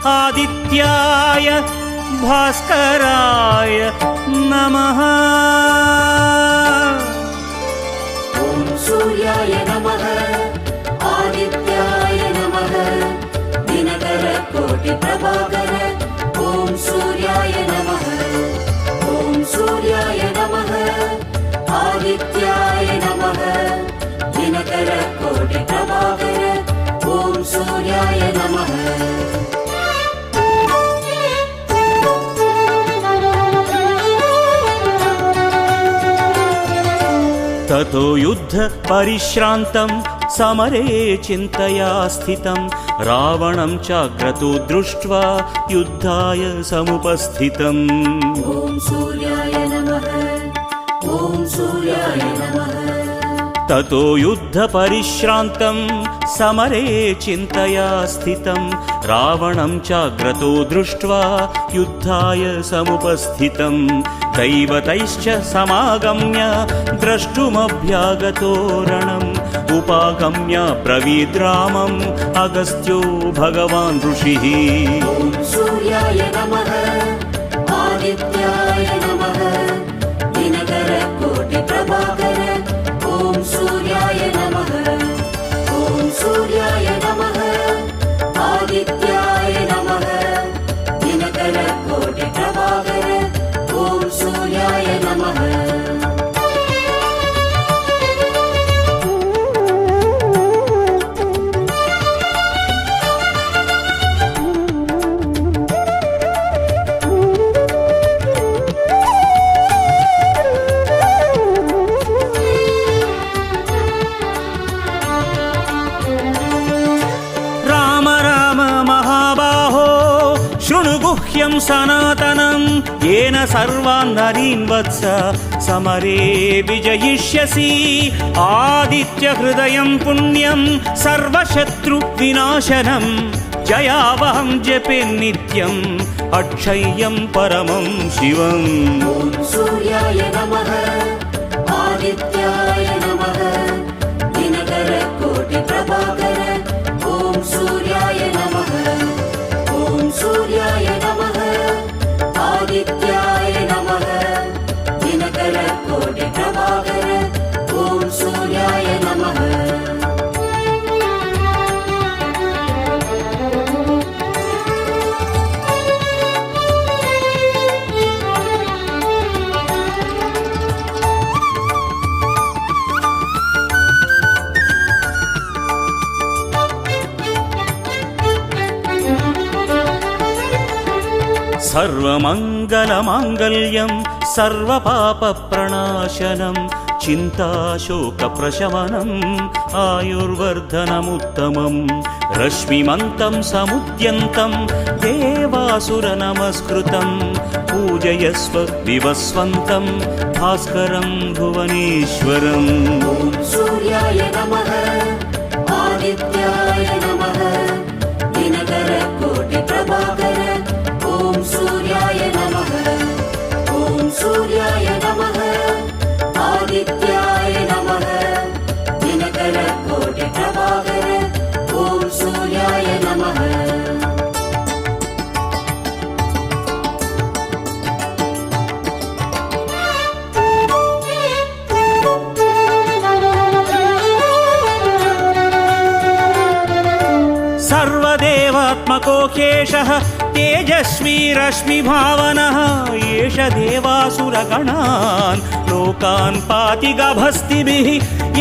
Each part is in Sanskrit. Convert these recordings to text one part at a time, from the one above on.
आदित्याय भास्कराय नमः। ॐ सूर्याय नमः आदित्याय नमः दिनकर कोटि प्रभाकर ॐ सूर्याय नमः। ॐ सूर्याय नमः आदित्याय नमः दिनकर कोटि प्रभाकर ॐ सूर्याय नमः। ततो युद्ध परिश्रान्तं समरे चिन्तया स्थितं रावणं चाक्रतो दृष्ट्वा युद्धाय समुपस्थितम्। ॐ सूर्याय नमः ॐ सूर्याय नमः। ततो युद्ध परिश्रान्तं समरे चिन्तया स्थितं रावणं चाग्रतो दृष्ट्वा युद्धाय समुपस्थितम्। दैवतैश्च समागम्य द्रष्टुमभ्यागतो रणम् उपागम्य ब्रवीद्रामम् अगस्त्यो भगवान् ऋषिः। ॐ सूर्याय नमः आदित्याय नमः दिनकर कोटि प्रभाकर ॐ सूर्याय नमः। ॐ सूर्याय नमः आदित्याय नमः दिनकर कोटि प्रभाकर ॐ सूर्याय नमः। गुह्यं सनातनं येन सर्वान् नरीन् वत्स समरे विजयिष्यसि। आदित्य हृदयं पुण्यं सर्वशत्रु विनाशनं जयावहं जपे नित्यम् अक्षय्यं परमं शिवम्। ॐ सूर्याय नमः आदित्याय नमः दिनकर कोटि प्रभाकर ॐ सूर्याय नमः। ॐ सूर्याय नमः आदित्याय नमः दिनकर कोटि प्रभाकर ॐ सूर्याय नमः। सर्वमङ्गलमाङ्गल्यं सर्वपापप्रणाशनं चिन्ताशोकप्रशमनम् आयुर्वर्धनमुत्तमम्। रश्मिमन्तं समुद्यन्तं देवासुरनमस्कृतं पूजयस्व विवस्वन्तं भास्करं भुवनेश्वरम्। ॐ सूर्याय नमः आदित्याय नमः दिनकर कोटि प्रभाकर ॐ सूर्याय नमः। ॐ सूर्याय नमः आदित्याय नमः दिनकर कोटि प्रभाकर ॐ सूर्याय नमः। सर्वदेवात्मकोऽखेशः तेजस्वी रश्मिभावनः एष देवासुरगणान् लोकान् पाति गभस्तिभिः।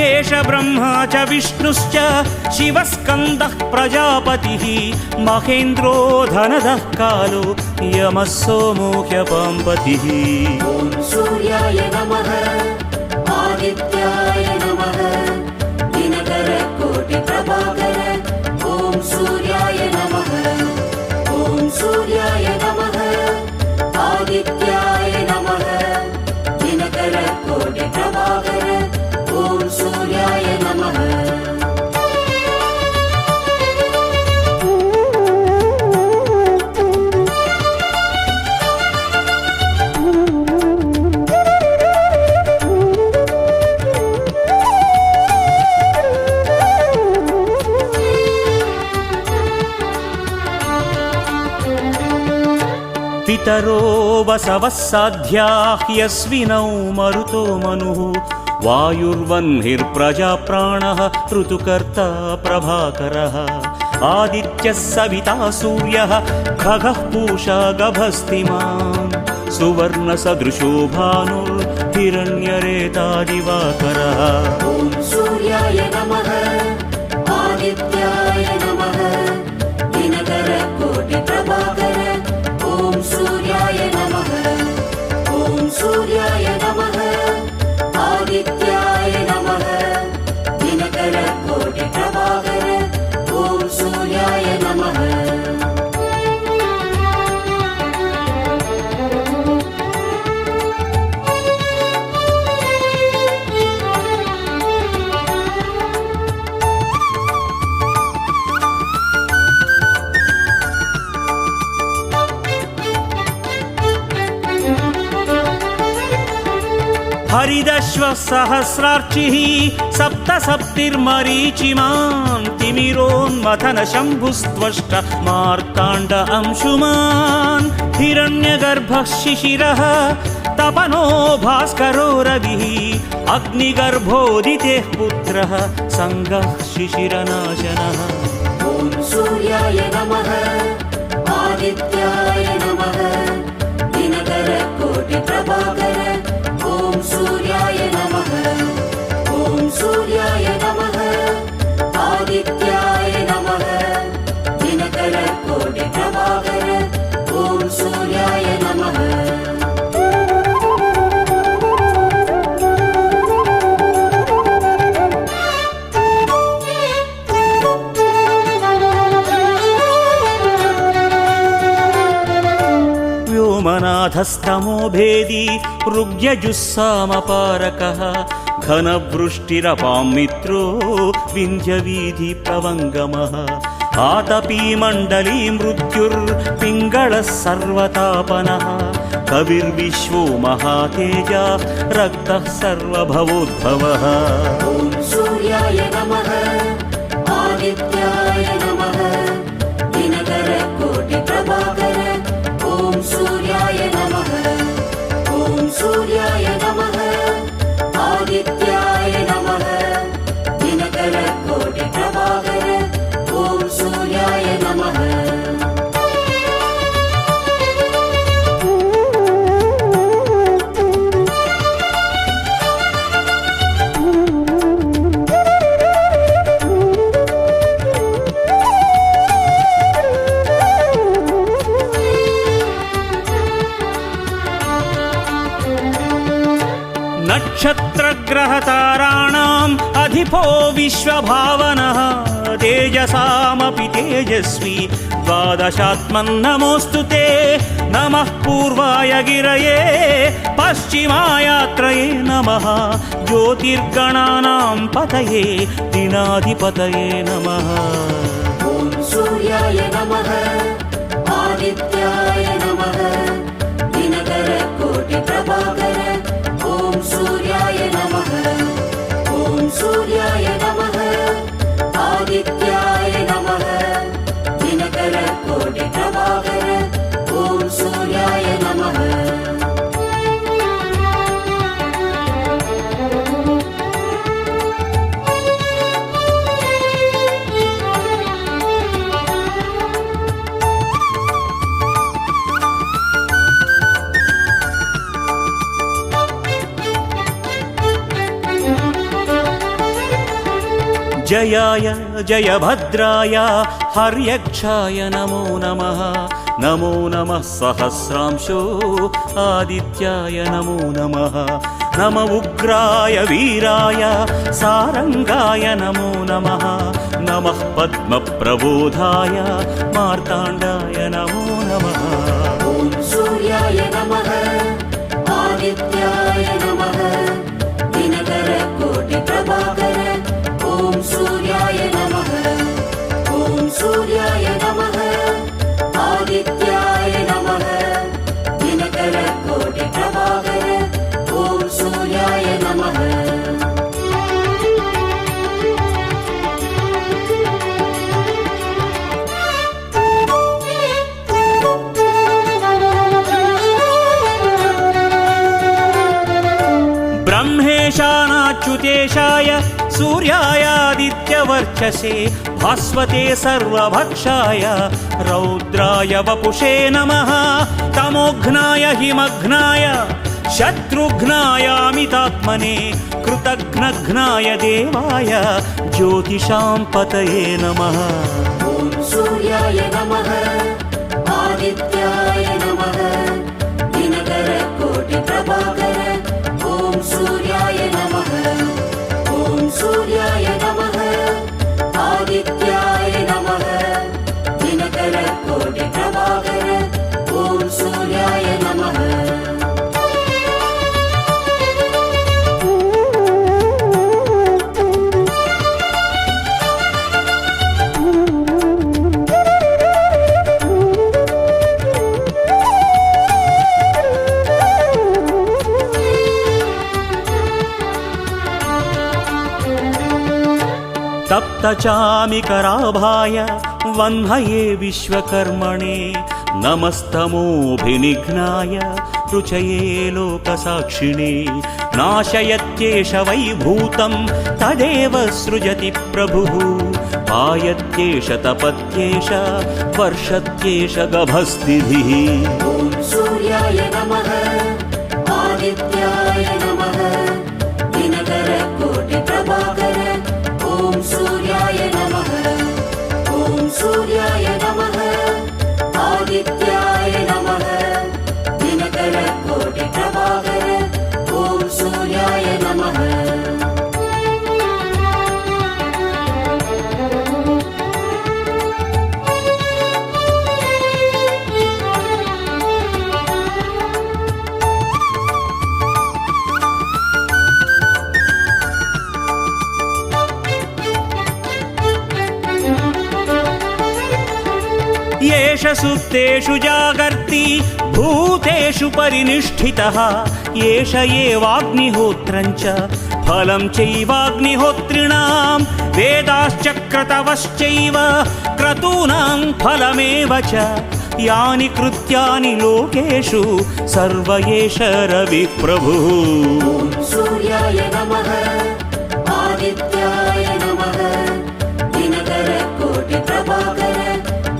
एष ब्रह्मा च विष्णुश्च शिवस्कन्दः प्रजापतिः महेन्द्रो धनदः कालो यमः सोमो ह्यपाम्पतिः। ॐ सूर्याय नमः आदित्याय नमः दिनकर कोटि प्रभाकर ॐ सूर्याय नमः। ॐ सूर्याय नमः आदित्याय नमः दिनकर कोटि प्रभाकर ॐ सूर्याय नमः। पितरो वसवः साध्याः यस्विनौ मरुतो मनुः वायुर्वह्निर्प्रजाप्राणः ऋतुकर्ता प्रभाकरः आदित्यः सविता सूर्यः खगः पूषा गभस्तिमान् सुवर्णसदृशो भानुर्हिरण्यरेता दिवाकरः ॐ सूर्याय नमः आदित्याय नमः दिनकरकोटिप्रभाकर ॐ सूर्याय नमः ॐ सूर्याय नमः आदित्याय नमः दिनकरकोटिप्रभाकर ॐ सूर्याय नमः हरिदश्वः सहस्रार्चिः सप्तसप्तिर्मरीचिमान् तिमिरोन्मथन शम्भुस्त्वष्ट मार्ताण्ड अंशुमान् हिरण्यगर्भः शिशिरः तपनो भास्करो रविः अग्निगर्भोदितेः पुत्रः सङ्गः शिशिरनाशनः ॐ सूर्याय नमः आदित्याय नमः दिनकरकोटिप्रभाकर ॐ सूर्याय नमः ॐ सूर्याय नमः आदित्याय नमः दिनकरकोटिप्रभाकर ॐ सूर्याय नमः व्योमनाथस्तमो भेदी ऋग्यजुस्सामपारकः घनवृष्टिरपां मित्रो विन्ध्यवीधिप्रवङ्गमः आतपी मण्डली मृत्युर्पिङ्गळः सर्वतापनः कविर्विश्वो महातेजा रक्तः सर्वभवोद्भवः ॐ सूर्याय नमः आदित्याय नमः दिनकरकोटिप्रभाकर ॐ सूर्याय नमः ॐ सूर्याय नमः आदित्याय नमः दिनकरकोटिप्रभाकर ॐ सूर्याय नमः नक्षत्रग्रहताराणाम् अधिपो विश्वभावनः तेजसामपि तेजस्वी द्वादशात्मन्नमोऽस्तु ते नमः पूर्वाय गिरये पश्चिमायात्रये नमः ज्योतिर्गणानां पतये दिनाधिपतये नमः ॐ सूर्याय नमः आदित्याय नमः दिनकरकोटिप्रभाकर ॐ सूर्याय नमः ॐ सूर्याय नमः आदित्याय नमः दिनकरकोटिप्रभाकर ॐ सूर्याय नमः जयाय जयभद्राय हर्यक्षाय नमो नमः नमो नमः सहस्रांशो आदित्याय नमो नमः नम उग्राय वीराय सारंगाय नमो नमः नमः पद्मप्रबोधाय मार्ताण्डाय नमो नमः ॐ सूर्याय नमः आदित्याय नमः दिनकरकोटिप्रभाकर ॐ सूर्याय नमः ॐ सूर्याय नमः आदित्याय नमः दिनकरकोटिप्रभाकर ॐ सूर्याय नमः शान्त्येशाय सूर्यायादित्यवर्चसे भास्वते सर्वभक्षाय रौद्राय वपुषे नमः तमोघ्नाय हिमघ्नाय शत्रुघ्नायामितात्मने कृतघ्नघ्नाय देवाय ज्योतिषां पतये नमः। ॐ सूर्याय नमः आदित्याय नमः दिनकरकोटिप्रभाकर ॐ सूर्याय नमः ॐ सूर्याय नमः आदित्याय नमः दिनकरकोटिप्रभाकर ॐ सूर्याय नमः। तप्तचामिकराभाय वह्नये विश्वकर्मणे नमस्तमोऽभिनिघ्नाय रुचये लोकसाक्षिणे नाशयत्येष वैभूतं तदेव सृजति प्रभुः पायत्येष तपत्येष वर्षत्येष गभस्तिभिः। ॐ सूर्याय नमः आदित्याय नमः दिनकरकोटिप्रभाकर ॐ सूर्याय नमः ॐ सूर्याय नमः आदित्याय नमः दिनकरकोटिप्रभाकर ॐ सूर्याय नमः। येष सुप्तेषु जागर्ति भूतेषु परिनिष्ठितः येष एवाग्निहोत्रं च फलं चैवाग्निहोत्रिणां वेदाश्चक्रतवश्चैव क्रतूनां फलमेव च यानि कृत्यानि लोकेषु सर्व एष रविः प्रभुः। ॐ सूर्याय नमः आदित्याय नमः दिनकरकोटिप्रभाकर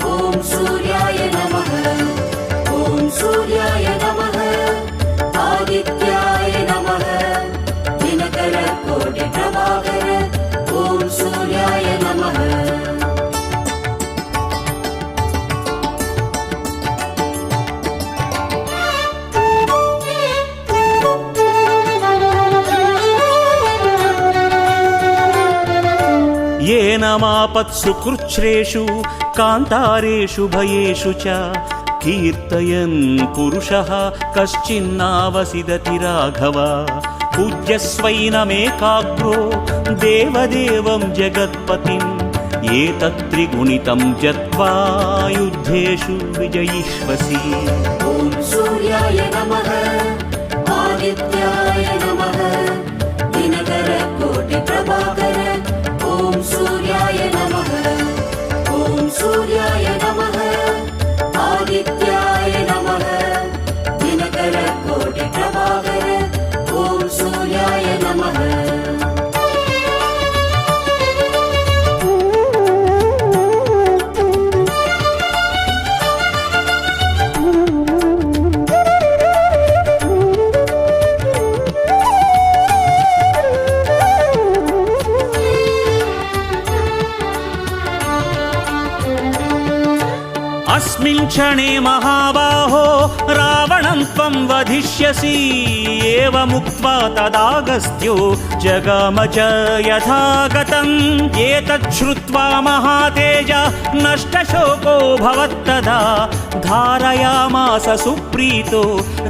ॐ सूर्याय नमः ॐ सूर्याय नमः आदित्याय नमः दिनकरकोटिप्रभाकर ॐ सूर्याय नमः। येन मापत्सु कृच्छ्रेषु कान्तारेषु भयेषु च कीर्तयन् पुरुषः कश्चिन्नावसिदति राघव पूज्यस्वैनमेकाग्रो देवदेवं जगत्पतिम् एतत्त्रिगुणितं जत्वा युद्धेषु विजयिष्वसि। ॐ सूर्याय नमः आदित्याय नमः दिनकरकोटिप्रभाकर ॐ सूर्याय नमः ॐ सूर्याय नमः आदित्याय नमः दिनकरकोटिप्रभाकर ॐ सूर्याय नमः। अस्मिन् क्षणे महाबाहो रावणं त्वं वधिष्यसि एवमुक्त्वा तदागस्त्यो जगाम च यथागतम् एतच्छ्रुत्वा महातेज नष्टशोको भवत्तदा धारयामास सुप्रीतो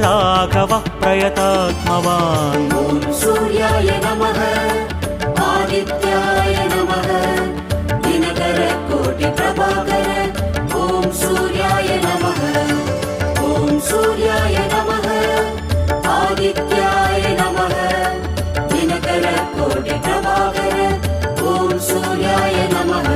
राघवः प्रयतात्मवान्। ॐ सूर्याय नमः आदित्याय नमः दिनकरकोटिप्रभाकर ॐ सूर्याय नमः ॐ सूर्याय नमः आदित्याय नमः दिनकरकोटिप्रभाकर ॐ सूर्याय नमः।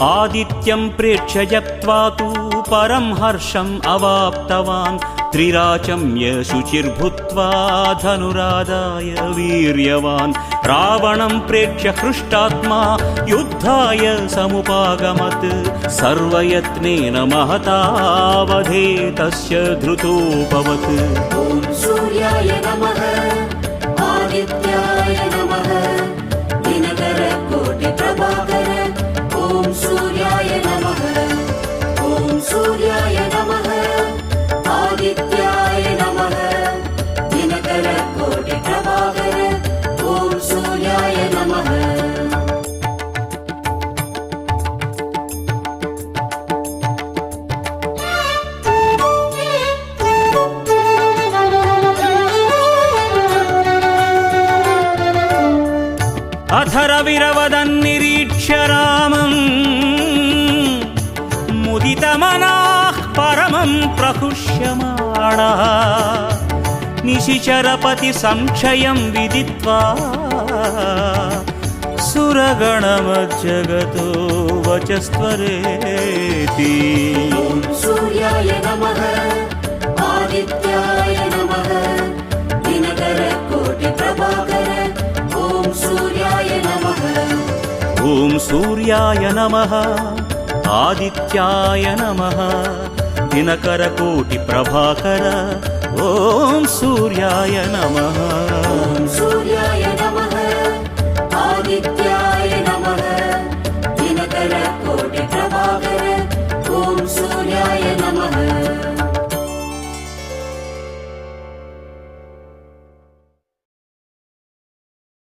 आदित्यं प्रेक्ष्य जप्त्वा तु परं हर्षम् अवाप्तवान् त्रिराचम्य शुचिर्भूत्वा धनुरादाय वीर्यवान् रावणं प्रेक्ष्य हृष्टात्मा युद्धाय समुपागमत् सर्वयत्नेन महतावधे तस्य धृतोऽभवत् ॐ सूर्याय नमः आदित्याय नमः दिनकरकोटिप्रभाकर ॐ सूर्याय नमः ॐ सूर्याय नमः आदित्याय नमः दिनकरकोटिप्रभाकर ॐ सूर्याय नमः अधरविरवदन्निरीक्ष्य रामम् मुदितमनाः परमं प्रहुष्यमाणः निशिचरपति संक्षयं विदित्वा सुरगणमज्जगतो वचस्त्वरेति ॐ सूर्याय नमः आदित्याय नमः दिनकरकोटिप्रभाकर ॐ सूर्याय नमः ॐ सूर्याय नमः आदित्याय नमः दिनकरकोटिप्रभाकर ॐ सूर्याय नमः ॐ सूर्याय